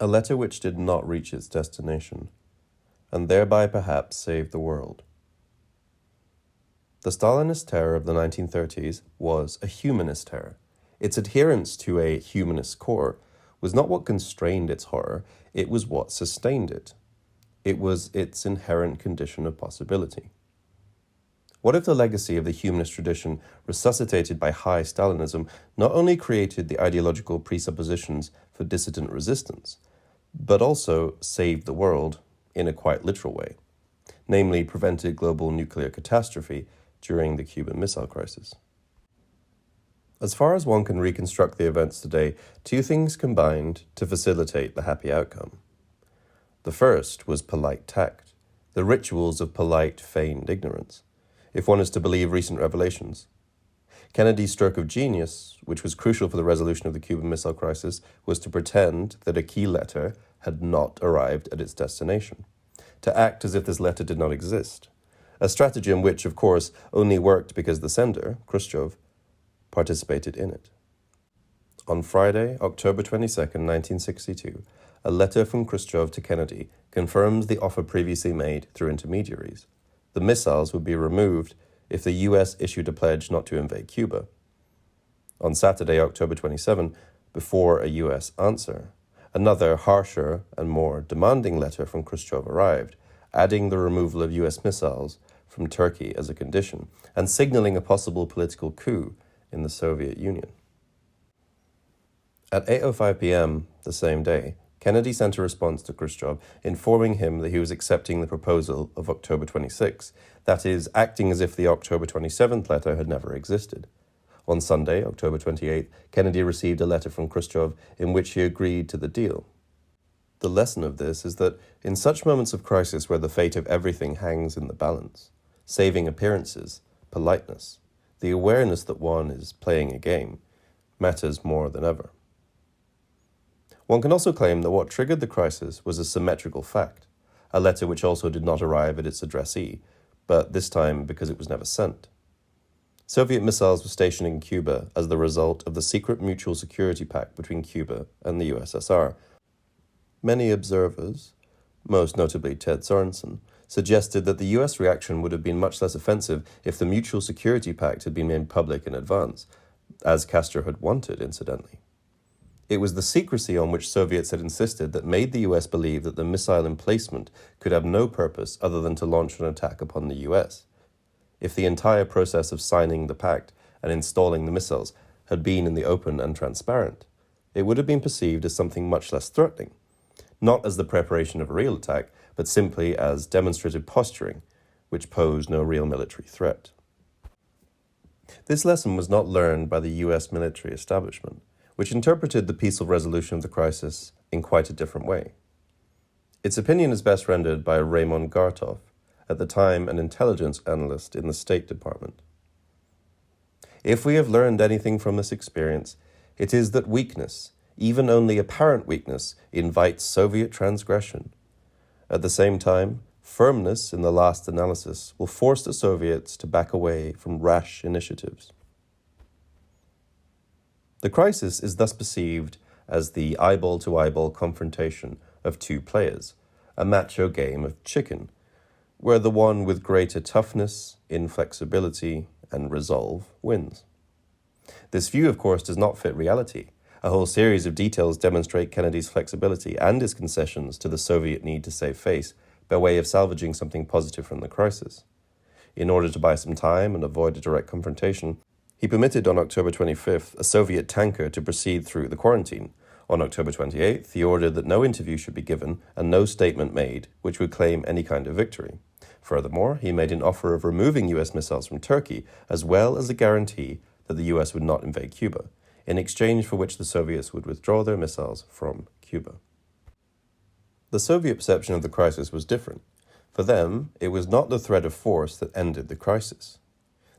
a letter which did not reach its destination, and thereby perhaps saved the world. The Stalinist terror of the 1930s was a humanist terror. Its adherence to a humanist core was not what constrained its horror, it was what sustained it. It was its inherent condition of possibility. What if the legacy of the humanist tradition, resuscitated by high Stalinism, not only created the ideological presuppositions for dissident resistance, but also saved the world in a quite literal way, namely prevented global nuclear catastrophe during the Cuban Missile Crisis? As far as one can reconstruct the events today, two things combined to facilitate the happy outcome. The first was polite tact, the rituals of polite, feigned ignorance, if one is to believe recent revelations. Kennedy's stroke of genius, which was crucial for the resolution of the Cuban Missile Crisis, was to pretend that a key letter had not arrived at its destination, to act as if this letter did not exist, a stratagem which, of course, only worked because the sender, Khrushchev, participated in it. On Friday, October 22, 1962, a letter from Khrushchev to Kennedy confirms the offer previously made through intermediaries. The missiles would be removed if the U.S. issued a pledge not to invade Cuba. On Saturday, October 27, before a U.S. answer, another harsher and more demanding letter from Khrushchev arrived, adding the removal of U.S. missiles from Turkey as a condition and signaling a possible political coup in the Soviet Union. At 8:05 p.m. the same day, Kennedy sent a response to Khrushchev informing him that he was accepting the proposal of October 26, that is, acting as if the October 27th letter had never existed. On Sunday, October 28th, Kennedy received a letter from Khrushchev in which he agreed to the deal. The lesson of this is that in such moments of crisis where the fate of everything hangs in the balance, saving appearances, politeness, the awareness that one is playing a game, matters more than ever. One can also claim that what triggered the crisis was a symmetrical fact, a letter which also did not arrive at its addressee, but this time because it was never sent. Soviet missiles were stationed in Cuba as the result of the secret mutual security pact between Cuba and the USSR. Many observers, most notably Ted Sorensen, suggested that the US reaction would have been much less offensive if the mutual security pact had been made public in advance, as Castro had wanted, incidentally. It was the secrecy on which Soviets had insisted that made the US believe that the missile emplacement could have no purpose other than to launch an attack upon the US. If the entire process of signing the pact and installing the missiles had been in the open and transparent, it would have been perceived as something much less threatening, not as the preparation of a real attack, but simply as demonstrative posturing, which posed no real military threat. This lesson was not learned by the US military establishment, which interpreted the peaceful resolution of the crisis in quite a different way. Its opinion is best rendered by Raymond Gartoff, at the time an intelligence analyst in the State Department. If we have learned anything from this experience, it is that weakness, even only apparent weakness, invites Soviet transgression. At the same time, firmness in the last analysis will force the Soviets to back away from rash initiatives. The crisis is thus perceived as the eyeball-to-eyeball confrontation of two players, a macho game of chicken, where the one with greater toughness, inflexibility, and resolve wins. This view, of course, does not fit reality. A whole series of details demonstrate Kennedy's flexibility and his concessions to the Soviet need to save face by way of salvaging something positive from the crisis. In order to buy some time and avoid a direct confrontation, he permitted on October 25th a Soviet tanker to proceed through the quarantine. On October 28th, he ordered that no interview should be given and no statement made which would claim any kind of victory. Furthermore, he made an offer of removing U.S. missiles from Turkey, as well as a guarantee that the U.S. would not invade Cuba, in exchange for which the Soviets would withdraw their missiles from Cuba. The Soviet perception of the crisis was different. For them, it was not the threat of force that ended the crisis.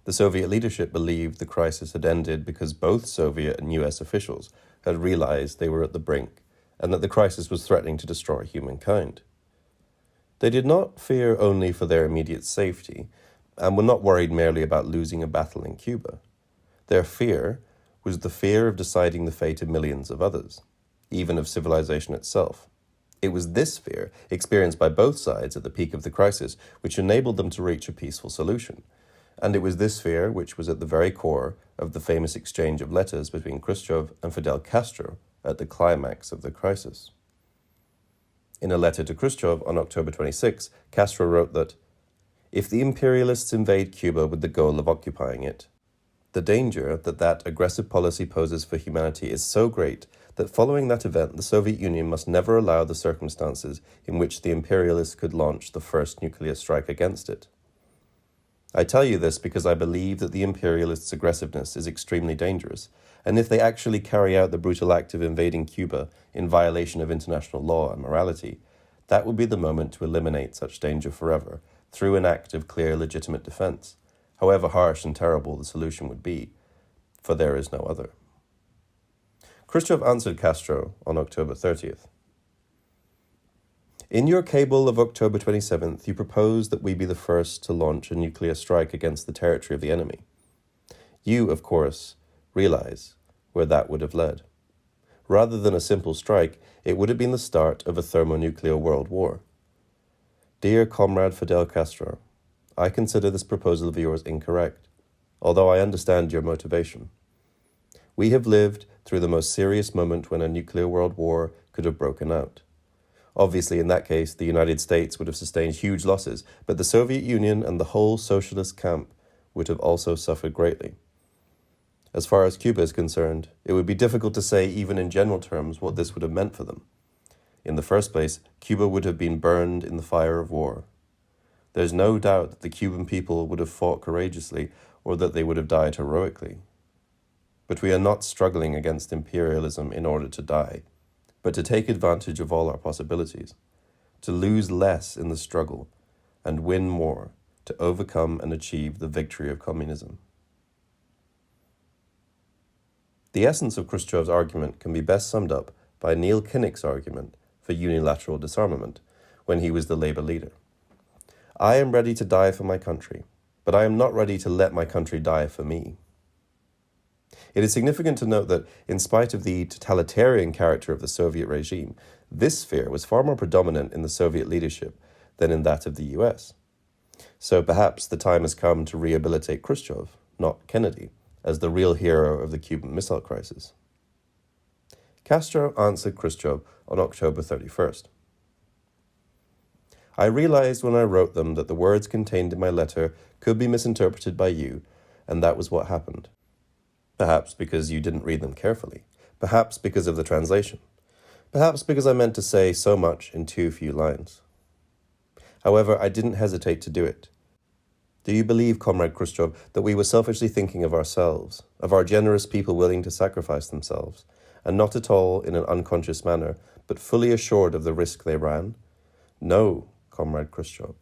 The Soviet leadership believed the crisis had ended because both Soviet and U.S. officials had realized they were at the brink and that the crisis was threatening to destroy humankind. They did not fear only for their immediate safety and were not worried merely about losing a battle in Cuba. Their fear was the fear of deciding the fate of millions of others, even of civilization itself. It was this fear, experienced by both sides at the peak of the crisis, which enabled them to reach a peaceful solution. And it was this fear which was at the very core of the famous exchange of letters between Khrushchev and Fidel Castro at the climax of the crisis. In a letter to Khrushchev on October 26, Castro wrote that, "If the imperialists invade Cuba with the goal of occupying it, the danger that aggressive policy poses for humanity is so great that following that event, the Soviet Union must never allow the circumstances in which the imperialists could launch the first nuclear strike against it. I tell you this because I believe that the imperialists' aggressiveness is extremely dangerous, and if they actually carry out the brutal act of invading Cuba in violation of international law and morality, that would be the moment to eliminate such danger forever through an act of clear legitimate defense, however harsh and terrible the solution would be, for there is no other." Khrushchev answered Castro on October 30th. "In your cable of October 27th, you proposed that we be the first to launch a nuclear strike against the territory of the enemy. You, of course, realize where that would have led. Rather than a simple strike, it would have been the start of a thermonuclear world war. Dear Comrade Fidel Castro, I consider this proposal of yours incorrect, although I understand your motivation. We have lived through the most serious moment when a nuclear world war could have broken out. Obviously, in that case, the United States would have sustained huge losses, but the Soviet Union and the whole socialist camp would have also suffered greatly. As far as Cuba is concerned, it would be difficult to say even in general terms what this would have meant for them. In the first place, Cuba would have been burned in the fire of war. There's no doubt that the Cuban people would have fought courageously or that they would have died heroically. But we are not struggling against imperialism in order to die, but to take advantage of all our possibilities, to lose less in the struggle and win more, to overcome and achieve the victory of communism." The essence of Khrushchev's argument can be best summed up by Neil Kinnock's argument for unilateral disarmament when he was the Labour leader. "I am ready to die for my country, but I am not ready to let my country die for me." It is significant to note that, in spite of the totalitarian character of the Soviet regime, this fear was far more predominant in the Soviet leadership than in that of the US. So perhaps the time has come to rehabilitate Khrushchev, not Kennedy, as the real hero of the Cuban Missile Crisis. Castro answered Khrushchev on October 31st. "I realized when I wrote them that the words contained in my letter could be misinterpreted by you, and that was what happened. Perhaps because you didn't read them carefully, perhaps because of the translation, perhaps because I meant to say so much in too few lines. However, I didn't hesitate to do it. Do you believe, Comrade Khrushchev, that we were selfishly thinking of ourselves, of our generous people willing to sacrifice themselves, and not at all in an unconscious manner, but fully assured of the risk they ran? No, Comrade Khrushchev.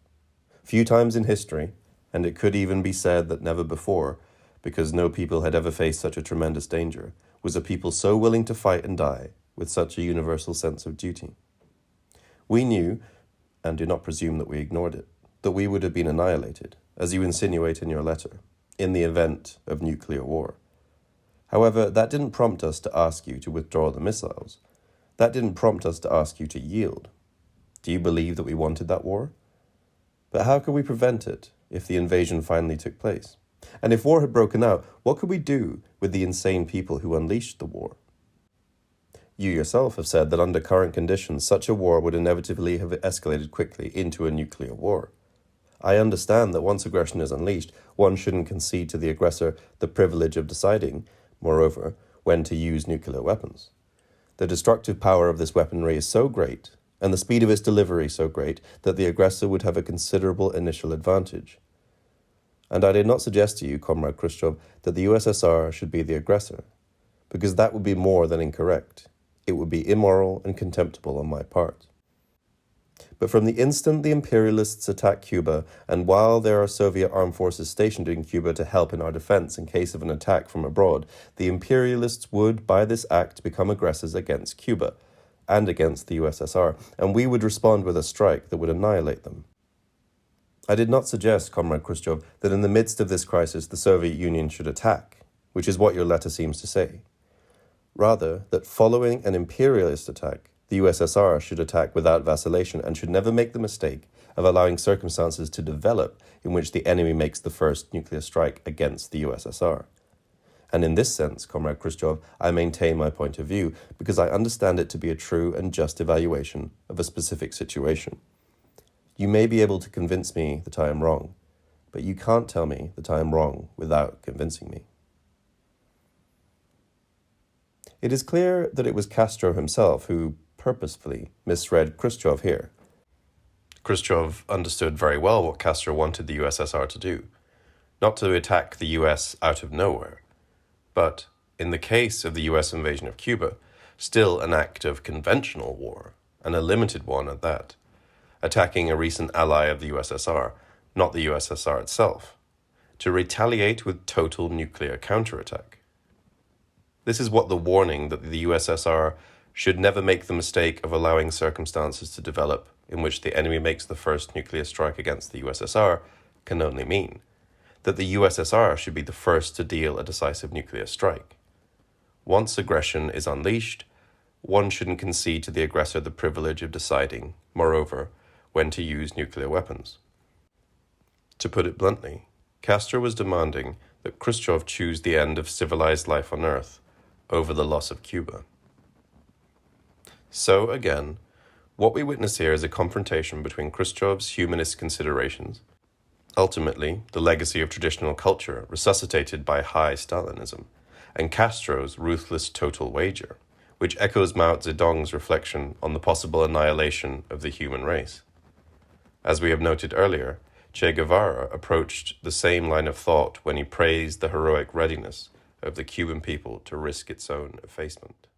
Few times in history, and it could even be said that never before, because no people had ever faced such a tremendous danger, was a people so willing to fight and die with such a universal sense of duty. We knew, and do not presume that we ignored it, that we would have been annihilated, as you insinuate in your letter, in the event of nuclear war. However, that didn't prompt us to ask you to withdraw the missiles. That didn't prompt us to ask you to yield. Do you believe that we wanted that war? But how could we prevent it if the invasion finally took place? And if war had broken out, what could we do with the insane people who unleashed the war? You yourself have said that under current conditions, such a war would inevitably have escalated quickly into a nuclear war. I understand that once aggression is unleashed, one shouldn't concede to the aggressor the privilege of deciding, moreover, when to use nuclear weapons. The destructive power of this weaponry is so great, and the speed of its delivery so great, that the aggressor would have a considerable initial advantage. And I did not suggest to you, Comrade Khrushchev, that the USSR should be the aggressor, because that would be more than incorrect. It would be immoral and contemptible on my part. But from the instant the imperialists attack Cuba, and while there are Soviet armed forces stationed in Cuba to help in our defense in case of an attack from abroad, the imperialists would, by this act, become aggressors against Cuba and against the USSR, and we would respond with a strike that would annihilate them. I did not suggest, Comrade Khrushchev, that in the midst of this crisis the Soviet Union should attack, which is what your letter seems to say. Rather, that following an imperialist attack, The USSR should attack without vacillation and should never make the mistake of allowing circumstances to develop in which the enemy makes the first nuclear strike against the USSR. And in this sense, Comrade Khrushchev, I maintain my point of view because I understand it to be a true and just evaluation of a specific situation. You may be able to convince me that I am wrong, but you can't tell me that I am wrong without convincing me. It is clear that it was Castro himself who purposefully misread Khrushchev here. Khrushchev understood very well what Castro wanted the USSR to do, not to attack the US out of nowhere, but, in the case of the US invasion of Cuba, still an act of conventional war, and a limited one at that, attacking a recent ally of the USSR, not the USSR itself, to retaliate with total nuclear counterattack. This is what the warning that the USSR should never make the mistake of allowing circumstances to develop in which the enemy makes the first nuclear strike against the USSR can only mean that the USSR should be the first to deal a decisive nuclear strike. Once aggression is unleashed, one shouldn't concede to the aggressor the privilege of deciding, moreover, when to use nuclear weapons. To put it bluntly, Castro was demanding that Khrushchev choose the end of civilized life on Earth over the loss of Cuba. So, again, what we witness here is a confrontation between Khrushchev's humanist considerations, ultimately the legacy of traditional culture resuscitated by high Stalinism, and Castro's ruthless total wager, which echoes Mao Zedong's reflection on the possible annihilation of the human race. As we have noted earlier, Che Guevara approached the same line of thought when he praised the heroic readiness of the Cuban people to risk its own effacement.